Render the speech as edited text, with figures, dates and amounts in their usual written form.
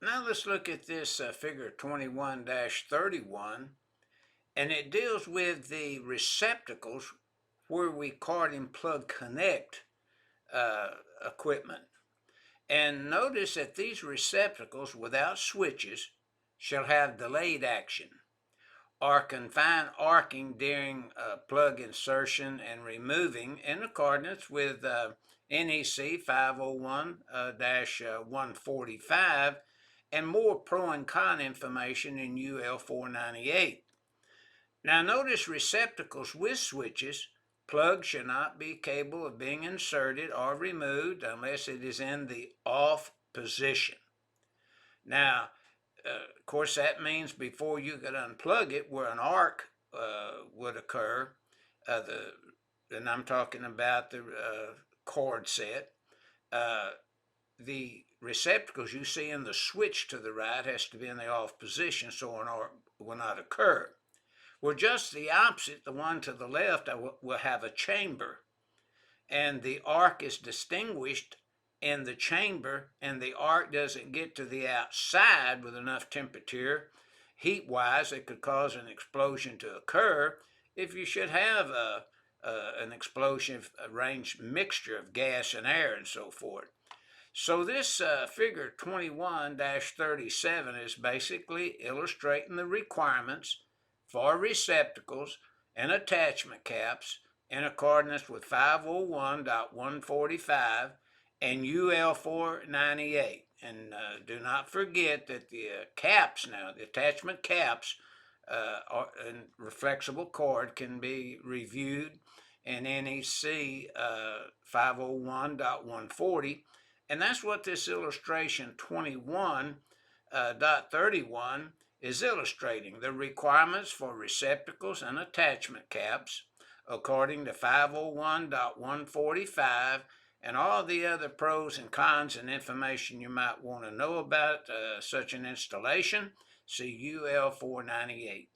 Now let's look at this figure 21-31, and it deals with the receptacles where we card and plug connect equipment. And notice that these receptacles without switches shall have delayed action or confine arcing during plug insertion and removing in accordance with NEC 501-145 and more pro and con information in UL 498. Now notice receptacles with switches. Plugs should not be capable of being inserted or removed unless it is in the off position. Now, of course, that means before you could unplug it, where an arc would occur, and I'm talking about the cord set, the receptacles you see in the switch to the right has to be in the off position so an arc will not occur. Well, just the opposite, the one to the left will have a chamber, and the arc is distinguished in the chamber, and the arc doesn't get to the outside with enough temperature, heat-wise, that could cause an explosion to occur if you should have an explosive arranged mixture of gas and air and so forth. So this figure 21-37 is basically illustrating the requirements for receptacles and attachment caps in accordance with 501.145 and UL 498. And do not forget that the caps now, the attachment caps and flexible cord can be reviewed in NEC 501.140. And that's what this illustration 21.31 is illustrating, the requirements for receptacles and attachment caps according to 501.145 and all the other pros and cons and information you might want to know about such an installation. See UL 498.